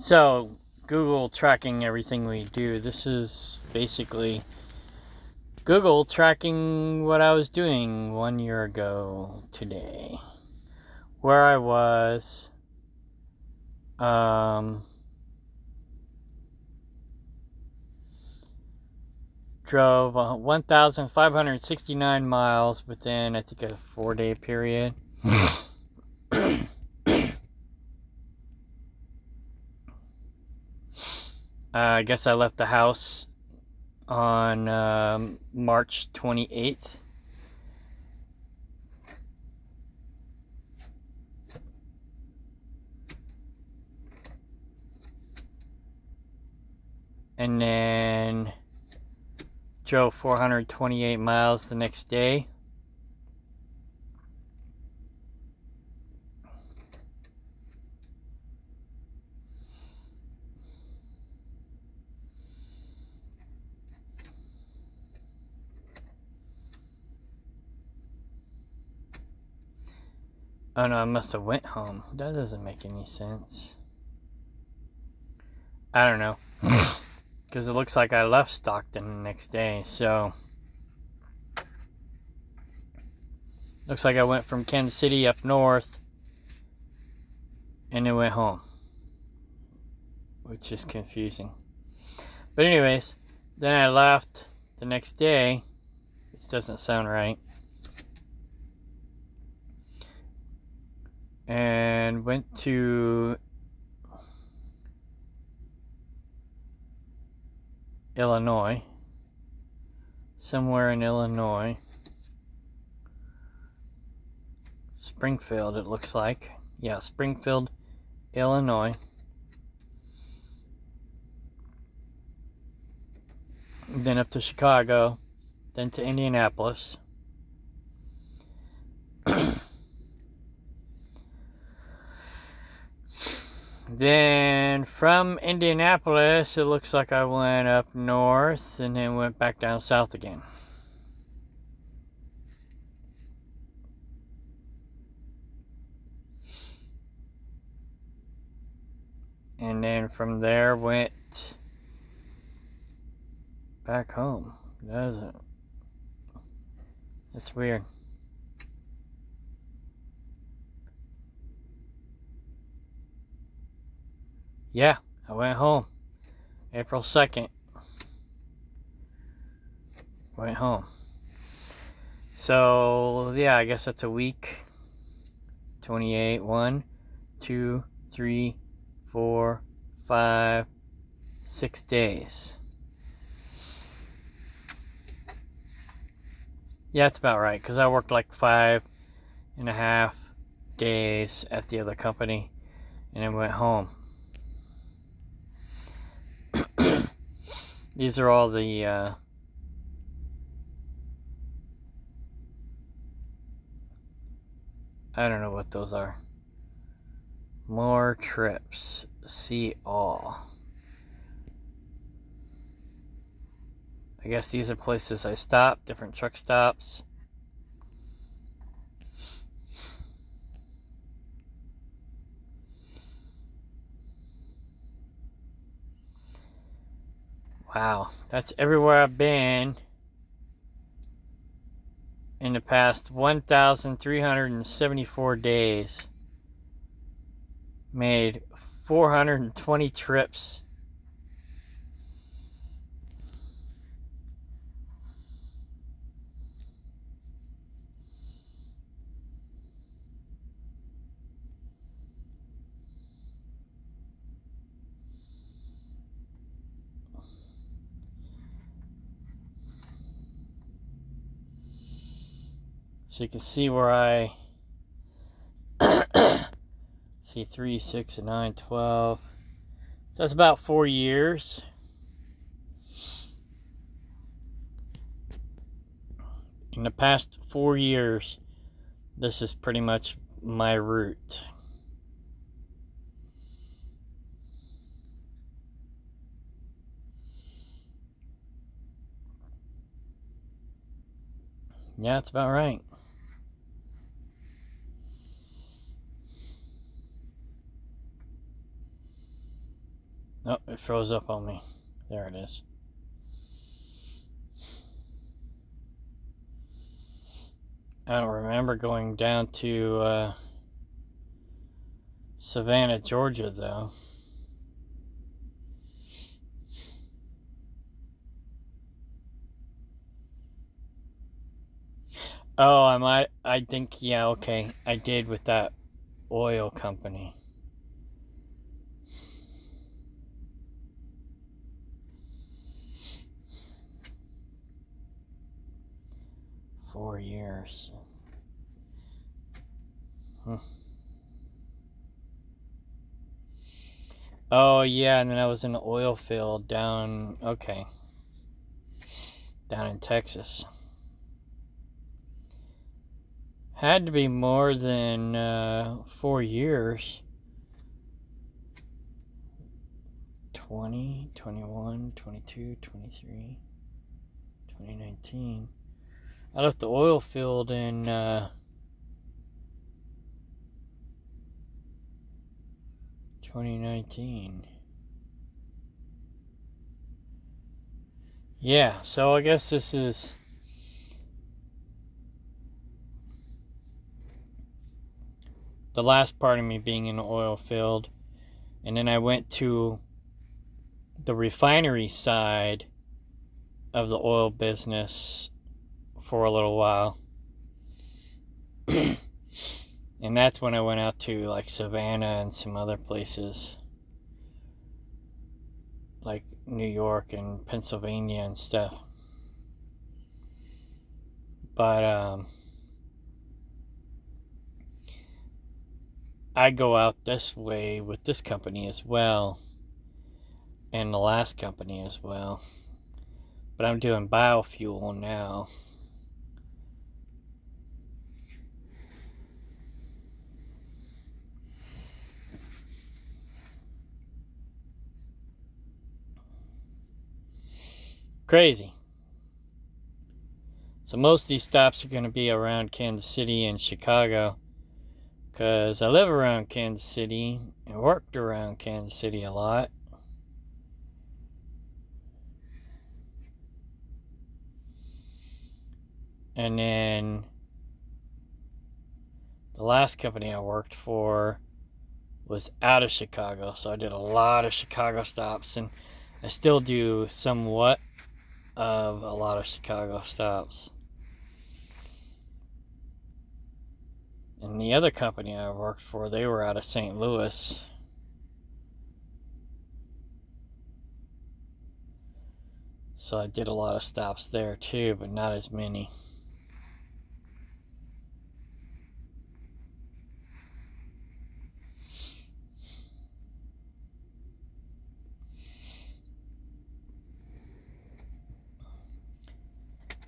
So, Google tracking everything we do. This is basically Google tracking what I was doing 1 year ago today. Where I was, drove 1,569 miles within, I think, a 4-day period. I guess I left the house on March 28th. And then drove 428 miles the next day. Oh no, I must have went home. That doesn't make any sense. I don't know. Because it looks like I left Stockton the next day, so looks like I went from Kansas City up north and then went home, which is confusing. But anyways, then I left the next day, which doesn't sound right, and went to Illinois, somewhere in Illinois. Springfield, it looks like. Yeah, Springfield, Illinois. Then up to Chicago, then to Indianapolis. Then from Indianapolis, it looks like I went up north and then went back down south again. And then from there went back home. That's weird. Yeah, I went home. April 2nd. Went home. So, yeah, I guess that's a week. 28, 1, 2, 3, 4, 5, 6 days. Yeah, that's about right, because I worked like 5.5 days at the other company and then went home. These are all the I don't know what those are. More trips. See all. I guess these are places I stopped, different truck stops. Wow, that's everywhere I've been in the past 1,374 days. Made 420 trips. So you can see where I see 3, 6, and 9, 12. So that's about 4 years. In the past 4 years, this is pretty much my route. Yeah, that's about right. Oh, it froze up on me. There it is. I don't remember going down to Savannah, Georgia, though. Oh, I think, yeah, okay. I did with that oil company. Four years. Oh, yeah, and then I was in the oil field down in Texas. Had to be more than 4 years. 20, 21, 22, 23, 2019. I left the oil field in 2019. Yeah, so I guess this is the last part of me being in the oil field. And then I went to the refinery side of the oil business for a little while. And that's when I went out to like Savannah and some other places like New York and Pennsylvania and stuff. But I go out this way with this company as well, and the last company as well. But I'm doing biofuel now. Crazy. So most of these stops are going to be around Kansas City and Chicago, because I live around Kansas City and worked around Kansas City a lot. And then the last company I worked for was out of Chicago, so I did a lot of Chicago stops, and I still do somewhat of a lot of Chicago stops. And the other company I worked for, they were out of St. Louis. So I did a lot of stops there too, but not as many.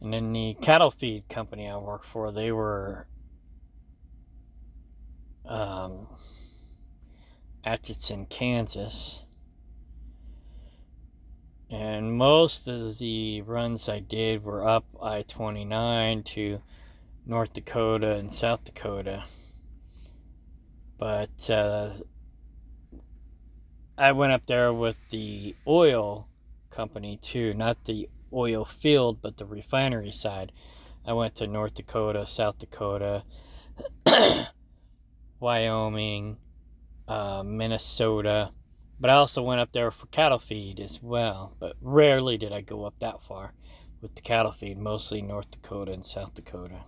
And then the cattle feed company I worked for, they were Atchison, Kansas. And most of the runs I did were up I-29 to North Dakota and South Dakota. But I went up there with the oil company too, not the oil field, but the refinery side. I went to North Dakota, South Dakota, Wyoming, Minnesota, but I also went up there for cattle feed as well. But rarely did I go up that far with the cattle feed, mostly North Dakota and South Dakota.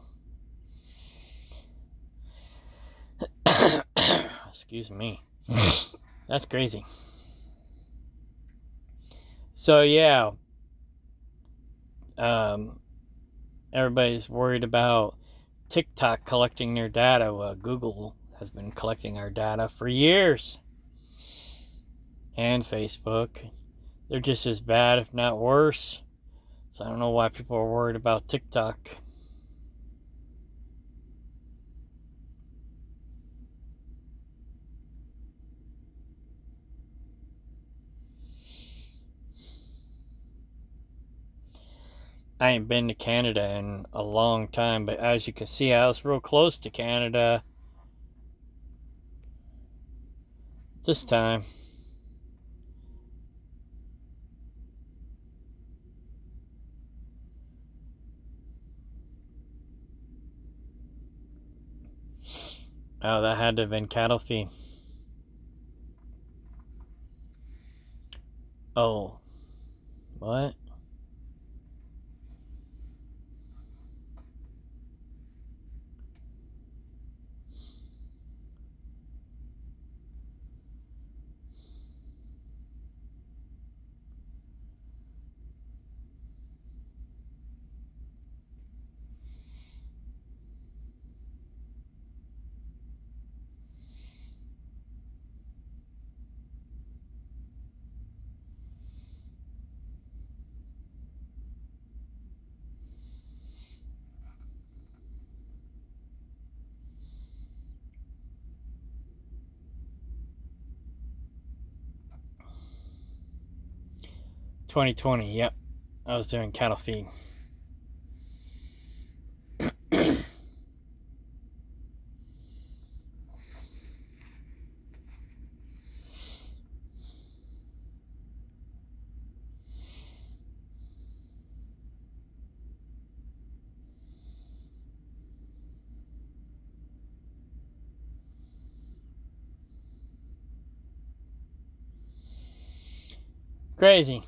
Excuse me. That's crazy. So yeah, everybody's worried about TikTok collecting their data. Well, Google has been collecting our data for years. And Facebook. They're just as bad, if not worse. So I don't know why people are worried about TikTok. I ain't been to Canada in a long time, but as you can see, I was real close to Canada this time. Oh, that had to have been cattle feed. Oh. What? $20.20, yep. I was doing cattle feed. Crazy.